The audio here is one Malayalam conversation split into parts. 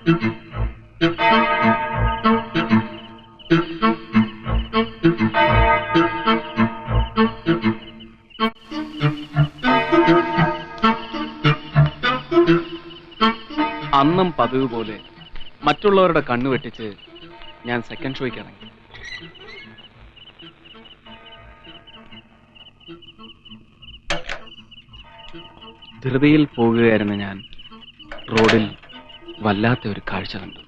അന്നും പതിവ് പോലെ മറ്റുള്ളവരുടെ കണ്ണു വെട്ടിച്ച് ഞാൻ സെക്കൻഡ് ഷോയ്ക്ക് ഇറങ്ങി. ധൃതിയിൽ പോകുകയായിരുന്ന ഞാൻ റോഡിൽ വല്ലാത്ത ഒരു കാഴ്ച കണ്ടു.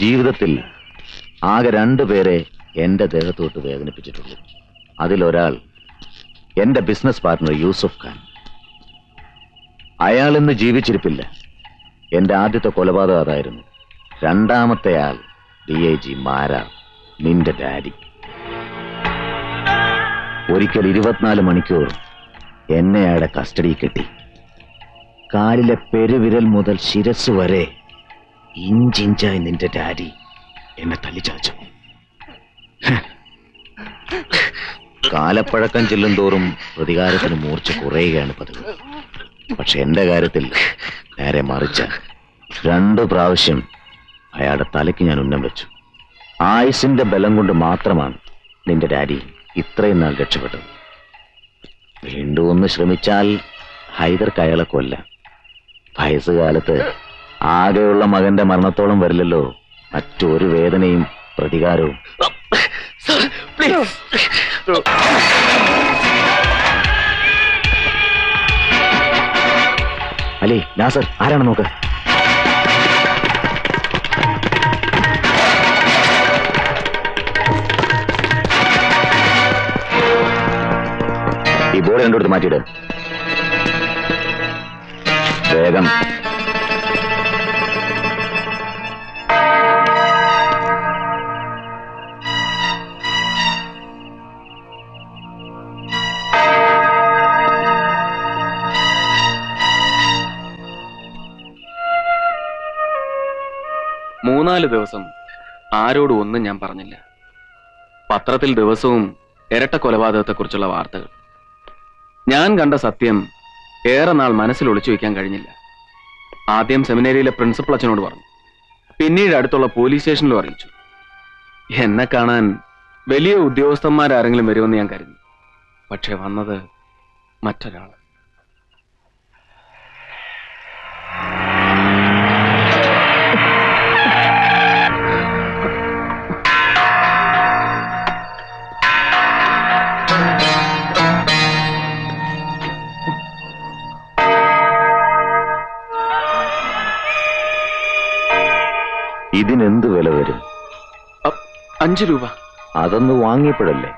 ജീവിതത്തിൽ ആകെ 2 പേരെ എന്റെ ദേഹത്തോട്ട് വേദനിപ്പിച്ചിട്ടുള്ളൂ. അതിലൊരാൾ എന്റെ ബിസിനസ് പാർട്ണർ യൂസുഫ് ഖാൻ. അയാൾ ഇന്ന് ജീവിച്ചിരിപ്പില്ല. എന്റെ ആദ്യത്തെ കൊലപാതകം അതായിരുന്നു. രണ്ടാമത്തെ ആൾ DIG മാരാർ, നിന്റെ ഡാഡി. ഒരിക്കൽ 24 മണിക്കൂർ എന്നെ അയാളുടെ കസ്റ്റഡി കെട്ടി. കാലിലെ പെരുവിരൽ മുതൽ ശിരസ് വരെ ഇഞ്ചിഞ്ചായി നിന്റെ ഡാഡി എന്നെ തല്ലിച്ചതച്ചു. കാലപ്പഴക്കം ചെല്ലും തോറും പ്രതികാരത്തിന് മൂർച്ച കുറയുകയാണ് പതിവ്. പക്ഷെ എന്റെ കാര്യത്തിൽ നേരെ മറിച്ച 2 പ്രാവശ്യം അയാളുടെ തലയ്ക്ക് ഞാൻ ഉന്നം വെച്ചു. ആയുസിന്റെ ബലം കൊണ്ട് മാത്രമാണ് നിന്റെ ഡാഡി ഇത്രയും നാൾ രക്ഷപ്പെട്ടത്. വീണ്ടും ഒന്ന് ശ്രമിച്ചാൽ ഹൈദർക്ക് അയാളെ കൊല്ലാം. വയസ്സുകാലത്ത് ആകെയുള്ള മകന്റെ മരണത്തോളം വരില്ലല്ലോ മറ്റൊരു വേദനയും പ്രതികാരവും. അലി, നാസർ, ആരാണ് നോക്ക്. ഈ ബോർഡ് രണ്ടിടത്ത് മാറ്റിയിട് വേഗം. മൂന്നാല് ദിവസം ആരോടും ഒന്നും ഞാൻ പറഞ്ഞില്ല. പത്രത്തിൽ ദിവസവും ഇരട്ട കൊലപാതകത്തെക്കുറിച്ചുള്ള വാർത്തകൾ. ഞാൻ കണ്ട സത്യം ഏറെ നാൾ മനസ്സിൽ ഒളിച്ചു വയ്ക്കാൻ കഴിഞ്ഞില്ല. ആദ്യം സെമിനറിയിലെ പ്രിൻസിപ്പൽ അച്ഛനോട് പറഞ്ഞു, പിന്നീട് അടുത്തുള്ള പോലീസ് സ്റ്റേഷനിലും അറിയിച്ചു. എന്നെ കാണാൻ വലിയ ഉദ്യോഗസ്ഥന്മാരാരെങ്കിലും വരുമെന്ന് ഞാൻ കരുതി. പക്ഷെ വന്നത് മറ്റൊരാൾ. ഇതിനെന്ത് വില വരും? 5 രൂപ. അതൊന്ന് വാങ്ങിയപ്പോഴല്ലേ.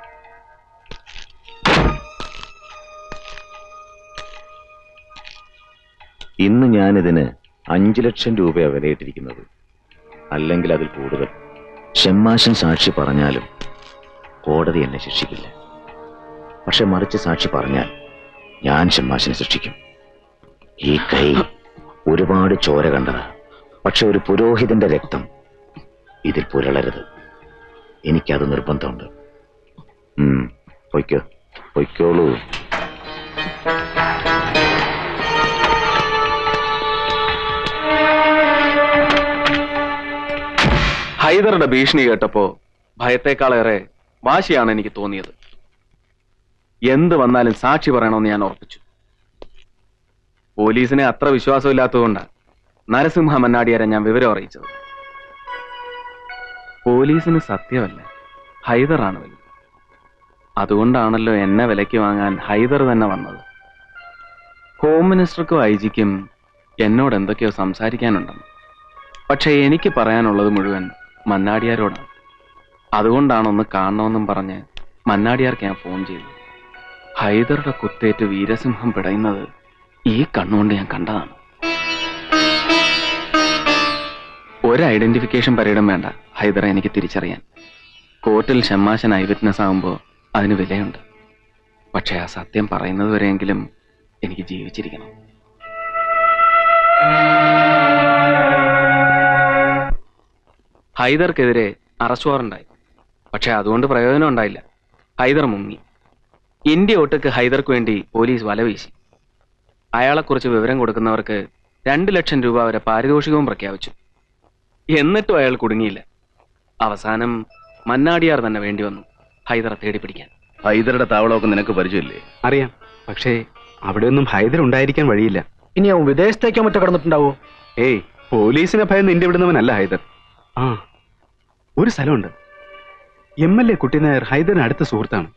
ഇന്ന് ഞാനിതിന് 5 ലക്ഷം രൂപയാണ് വിലയിട്ടിരിക്കുന്നത്. അല്ലെങ്കിൽ അതിൽ കൂടുതൽ. ഷമ്മാശൻ സാക്ഷി പറഞ്ഞാലും കോടതി എന്നെ ശിക്ഷിക്കില്ല. പക്ഷെ മറിച്ച് സാക്ഷി പറഞ്ഞാൽ ഞാൻ ഷമ്മാശനെ ശിക്ഷിക്കും. ഈ കൈ ഒരുപാട് ചോര കണ്ടതാ. പക്ഷെ ഒരു പുരോഹിതന്റെ രക്തം ഇതിൽ പുരളരുത്. എനിക്കത് നിർബന്ധമുണ്ട്. പൊയ്ക്കോളൂ. ഹൈദറുടെ ഭീഷണി കേട്ടപ്പോ ഭയത്തെക്കാളേറെ വാശിയാണ് എനിക്ക് തോന്നിയത്. എന്ത് വന്നാലും സാക്ഷി പറയണമെന്ന് ഞാൻ ഉറപ്പിച്ചു. പോലീസിനെ അത്ര വിശ്വാസമില്ലാത്തതുകൊണ്ടാണ് നരസിംഹ മന്നാടിയാരെ ഞാൻ വിവരം അറിയിച്ചത്. പോലീസിന് സത്യമല്ല, ഹൈദറാണ് വലുത്. അതുകൊണ്ടാണല്ലോ എന്നെ വിലയ്ക്ക് വാങ്ങാൻ ഹൈദർ തന്നെ വന്നത്. ഹോം മിനിസ്റ്റർക്കും IG-ക്കും എന്നോട് എന്തൊക്കെയോ സംസാരിക്കാനുണ്ടെന്ന്. പക്ഷെ എനിക്ക് പറയാനുള്ളത് മുഴുവൻ മന്നാടിയാരോടാണ്. അതുകൊണ്ടാണ് ഒന്ന് കാണണമെന്നും പറഞ്ഞ് മന്നാടിയാർക്ക് ഞാൻ ഫോൺ ചെയ്തു. ഹൈദറുടെ കുത്തേറ്റ് വീരസിംഹം പിടയുന്നത് ഈ കണ്ണുകൊണ്ട് ഞാൻ കണ്ടതാണ്. ഒരു ഐഡന്റിഫിക്കേഷൻ പരേഡും വേണ്ട ഹൈദറെ എനിക്ക് തിരിച്ചറിയാൻ. കോർട്ടിൽ ഷമ്മാശൻ ഐ വിറ്റ്നസ് ആകുമ്പോൾ അതിന് വിലയുണ്ട്. പക്ഷെ ആ സത്യം പറയുന്നത് വരെയെങ്കിലും എനിക്ക് ജീവിച്ചിരിക്കണം. ഹൈദർക്കെതിരെ അറസ്റ്റ് വാറണ്ടായി. പക്ഷെ അതുകൊണ്ട് പ്രയോജനം ഉണ്ടായില്ല. ഹൈദർ മുങ്ങി. ഇന്ത്യ ഒട്ടുക്ക് ഹൈദർക്ക് വേണ്ടി പോലീസ് വലവീശി. അയാളെക്കുറിച്ച് വിവരം കൊടുക്കുന്നവർക്ക് 2 ലക്ഷം രൂപ വരെ പാരിതോഷികവും പ്രഖ്യാപിച്ചു. എന്നിട്ടും അയാൾ കുടുങ്ങിയില്ല. അവസാനം മന്നാടിയാർ തന്നെ വേണ്ടി വന്നു ഹൈദറെ തേടിപ്പിടിക്കാൻ. ഹൈദറുടെ താവളമൊക്കെ നിനക്ക് പരിചയമില്ലേ? അറിയാം, പക്ഷേ അവിടെയൊന്നും ഹൈദർ ഉണ്ടായിരിക്കാൻ വഴിയില്ല. ഇനി അവൻ വിദേശത്തേക്കോ മറ്റോ കടന്നിട്ടുണ്ടാവോ? ഏയ്, പോലീസിനെ ഭയന്ന് ഇന്ത്യ വിടുന്നവനല്ല ഹൈദർ. ആ, ഒരു സ്ഥലമുണ്ട്. MLA കുട്ടിനായർ ഹൈദറിന് അടുത്ത സുഹൃത്താണ്.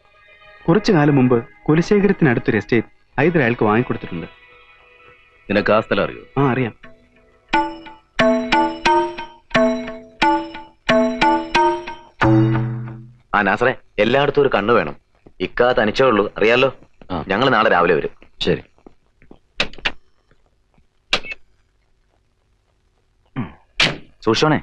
കുറച്ചു കാലം മുമ്പ് കുലശേഖരത്തിനടുത്തൊരു എസ്റ്റേറ്റ് ഹൈദർ അയാൾക്ക് വാങ്ങിക്കൊടുത്തിട്ടുണ്ട്. നിനക്ക് ആ സ്ഥലം അറിയോ? ആ, അറിയാം. ആ നാസറേ, എല്ലായിടത്തും ഒരു കണ്ണ് വേണം. ഇക്കാ തനിച്ചേ ഉള്ളൂ, അറിയാലോ. ഞങ്ങൾ നാളെ രാവിലെ വരും. ശരി. സൂക്ഷിച്ചോണേ.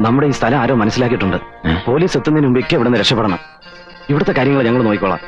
നമ്മുടെ ഈ സ്ഥലം ആരോ മനസ്സിലാക്കിയിട്ടുണ്ട്. പോലീസ് എത്തുന്നതിന് മുമ്പ് ഇവിടെ നിന്ന് രക്ഷപ്പെടണം. ഇവിടുത്തെ കാര്യങ്ങൾ ഞങ്ങൾ നോക്കിക്കോളാം.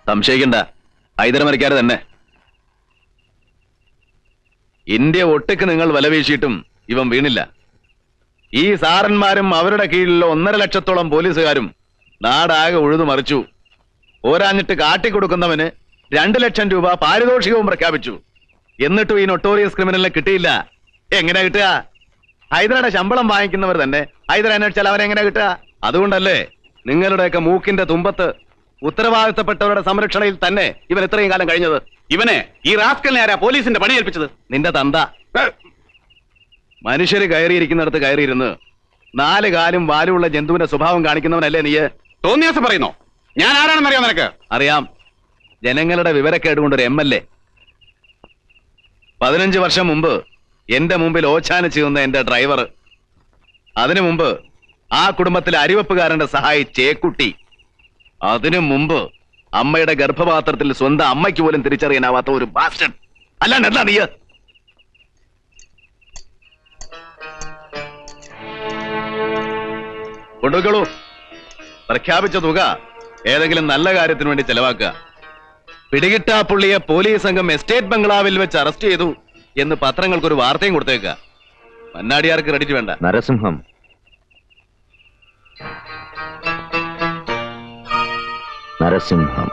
സംശയിക്കണ്ട, ഹൈദർ മരിക്കാതെ തന്നെ. ഇന്ത്യ ഒട്ടുക്ക് നിങ്ങൾ വലവീശിയിട്ടും ഇവൻ വീണില്ല. ഈ സാറന്മാരും അവരുടെ കീഴിലുള്ള 1.5 ലക്ഷത്തോളം പോലീസുകാരും നാടാകെ ഉഴുതു മറിച്ചു. പോരാഞ്ഞിട്ട് കാട്ടിക്കൊടുക്കുന്നവന് 2 ലക്ഷം രൂപ പാരിതോഷികവും പ്രഖ്യാപിച്ചു. എന്നിട്ടും ഈ നൊട്ടോറിയസ് ക്രിമിനലിനെ കിട്ടിയില്ല. എങ്ങനെ കിട്ടുക? ഹൈദരാടെ ശമ്പളം വാങ്ങിക്കുന്നവർ തന്നെ ഹൈദര അന്വേഷിച്ചാൽ അവരെങ്ങനെ കിട്ടുക? അതുകൊണ്ടല്ലേ നിങ്ങളുടെയൊക്കെ മൂക്കിന്റെ തുമ്പത്ത് ഉത്തരവാദിത്തപ്പെട്ടവരുടെ സംരക്ഷണയിൽ തന്നെ ഇവൻ ഇത്രയും കാലം കഴിഞ്ഞത്. ഇവനെ ഈ റാസ്കലിനെ ആരാ പോലീസിന്റെ പണി ഏൽപ്പിച്ചത്? നിന്റെ തന്ത. മനുഷ്യര് കയറിയിരിക്കുന്നിടത്ത് കയറിയിരുന്ന് 4 കാലും വാലുമുള്ള ജന്തുവിന്റെ സ്വഭാവം കാണിക്കുന്നവനല്ലേ നീ? തോന്നിയാസം പറയുന്നോ? ഞാൻ ആരാണെന്നറിയാം നിനക്ക്? അറിയാം. ജനങ്ങളുടെ വിവരക്കേട് കൊണ്ടൊരു MLA. 15 വർഷം മുമ്പ് എന്റെ മുമ്പിൽ ഓച്ചാനിച്ചു നിന്ന എന്റെ ഡ്രൈവർ. അതിനു മുമ്പ് ആ കുടുംബത്തിലെ അരിവെപ്പുകാരന്റെ സഹായി ചേക്കുട്ടി. അതിനു മുമ്പ് അമ്മയുടെ ഗർഭപാത്രത്തിൽ സ്വന്തം അമ്മയ്ക്ക് പോലും തിരിച്ചറിയാനാവാത്ത ഒരു ബാസ്റ്റഡ്. അല്ലാണ്ട് എന്താ നീ? കൊണ്ടുപോയിക്കോളൂ. പ്രഖ്യാപിച്ച തുക ഏതെങ്കിലും നല്ല കാര്യത്തിന് വേണ്ടി ചെലവാക്കുക. പിടികിട്ടാ പുള്ളിയെ പോലീസ് സംഘം എസ്റ്റേറ്റ് ബംഗ്ലാവിൽ വെച്ച് അറസ്റ്റ് ചെയ്തു എന്ന് പത്രങ്ങൾക്കൊരു വാർത്തയും കൊടുത്തേക്കുക. മന്നാടിയാർക്ക് ക്രെഡിറ്റ് വേണ്ട. Narasimham, Narasimham,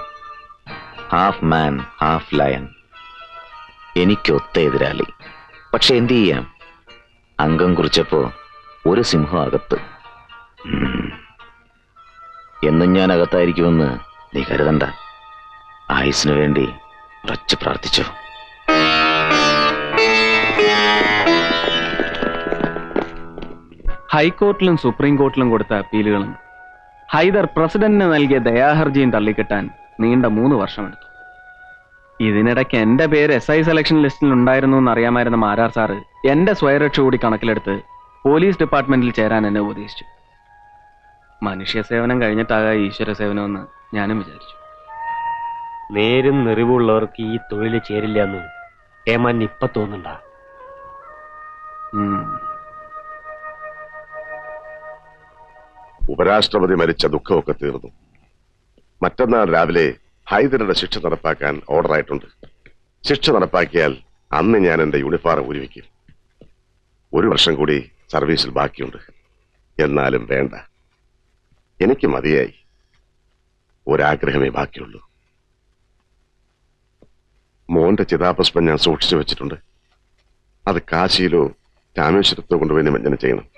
half man half lion. എനിക്കൊത്ത എതിരാളി. പക്ഷെ എന്ത് ചെയ്യാം, അംഗം കുറിച്ചപ്പോ ഒരു സിംഹം അകത്ത്. എന്നും ഞാൻ അകത്തായിരിക്കുമെന്ന് നീ കരുതണ്ട. ആയുസിനു വേണ്ടി ഉറച്ചു പ്രാർത്ഥിച്ചു. ഹൈക്കോർട്ടിലും സുപ്രീം കോർട്ടിലും കൊടുത്ത അപ്പീലുകളും ഹൈദർ പ്രസിഡന്റിന് നൽകിയ ദയാഹർജിയും തള്ളിക്കിട്ടാൻ നീണ്ട 3 വർഷമെടുത്തു. ഇതിനിടയ്ക്ക് എന്റെ പേര് SI സെലക്ഷൻ ലിസ്റ്റിൽ ഉണ്ടായിരുന്നു എന്ന് അറിയാമായിരുന്ന മാരാർ സാറ് എന്റെ സ്വയരക്ഷ കൂടി കണക്കിലെടുത്ത് പോലീസ് ഡിപ്പാർട്ട്മെന്റിൽ ചേരാൻ എന്നെ ഉപദേശിച്ചു. മനുഷ്യ സേവനം കഴിഞ്ഞിട്ടാകാം ഈശ്വര സേവനമെന്ന് ഞാനും വിചാരിച്ചു. നേരും നിറിവുള്ളവർക്ക് ഈ തൊഴിൽ ചേരില്ല എന്ന് ഏമാൻ ഇപ്പൊ തോന്നുന്നുണ്ട? ഉപരാഷ്ട്രപതി മരിച്ച ദുഃഖമൊക്കെ തീർന്നു. മറ്റന്നാൾ രാവിലെ ഹൈദരുടെ ശിക്ഷ നടപ്പാക്കാൻ ഓർഡറായിട്ടുണ്ട്. ശിക്ഷ നടപ്പാക്കിയാൽ അന്ന് ഞാൻ എന്റെ യൂണിഫോം ഊരിവെക്കും. 1 വർഷം കൂടി സർവീസിൽ ബാക്കിയുണ്ട്. എന്നാലും വേണ്ട, എനിക്ക് മതിയായി. ഒരാഗ്രഹമേ ബാക്കിയുള്ളൂ. മോന്റെ ചിതാപുഷ്പം ഞാൻ സൂക്ഷിച്ചു വെച്ചിട്ടുണ്ട്. അത് കാശിയിലോ രാമേശ്വരത്തോ കൊണ്ടുപോയി നിമജ്ജനം ചെയ്യണം.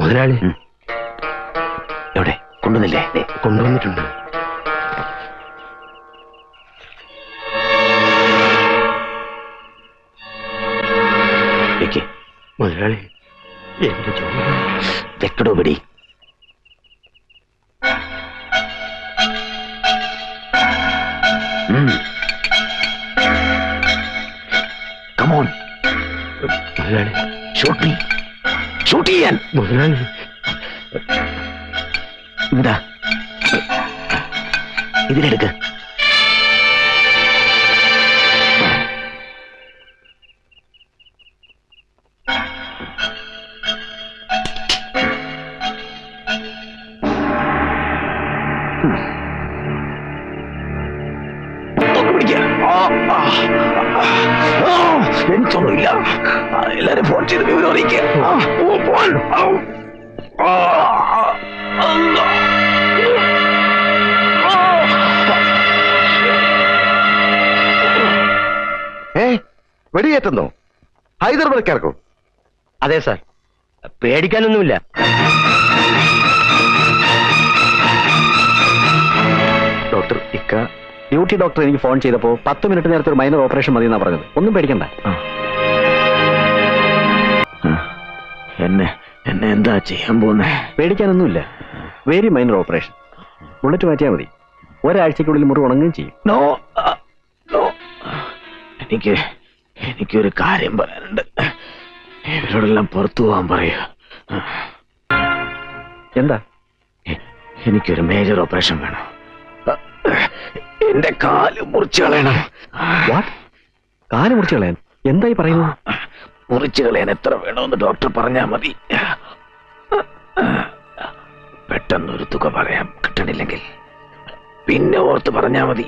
മുതലാളി എവിടെ? കൊണ്ടുവന്നില്ലേ? കൊണ്ടുവന്നിട്ടുണ്ട്. മുതലാളി എന്റെ ജോലി വെക്കടോ പിടി. കമോൺ മുതലാളി, ഷൂട്ട് മീ. ഷൂട്ട് ചെയ്യാൻ. മുതലാളി എന്താ ഇതിലെടുക്ക്. എനിക്കൊന്നുമില്ല. എല്ലാരും ഫോൺ ചെയ്ത് വിവരം അറിയിക്കുക. വെടിയേറ്റുന്നോ? ഹൈദർ വിളിക്കാർക്കോ? അതെ സാർ, പേടിക്കാനൊന്നുമില്ല. ഡോക്ടർ ഇക്ക, ഡ്യൂട്ടി ഡോക്ടർ എനിക്ക് ഫോൺ ചെയ്തപ്പോൾ 10 മിനിറ്റ് നേരത്തെ ഒരു മൈനർ ഓപ്പറേഷൻ മതി എന്നാ പറഞ്ഞത്. ഒന്നും പേടിക്കണ്ട. എന്നെ എന്താ ചെയ്യാൻ പോന്നെ? പേടിക്കാനൊന്നുമില്ല. Very minor operation. ബുള്ളറ്റ് മാറ്റിയാൽ മതി. ഒരാഴ്ചക്കുള്ളിൽ മുറിവ് ഉണങ്ങുകയും ചെയ്യും. നോ നോ, എനിക്കൊരു കാര്യം പറയാനുണ്ട്. ഇവരോടെല്ലാം പുറത്തു പോകാൻ പറയാ. എന്താ? എനിക്കൊരു മേജർ ഓപ്പറേഷൻ വേണം. എന്റെ കാല് മുറിച്ചു കളയണം. വാട്ട്? കാല് മുറിച്ചു കളയാൻ? എന്തായി പറയുന്നു? മുറിച്ചു കളയാൻ എത്ര വേണമെന്ന് ഡോക്ടർ പറഞ്ഞാ മതി. പെട്ടെന്നൊരു തുക പറയാം, കിട്ടണില്ലെങ്കിൽ പിന്നെ ഓർത്ത് പറഞ്ഞാ മതി.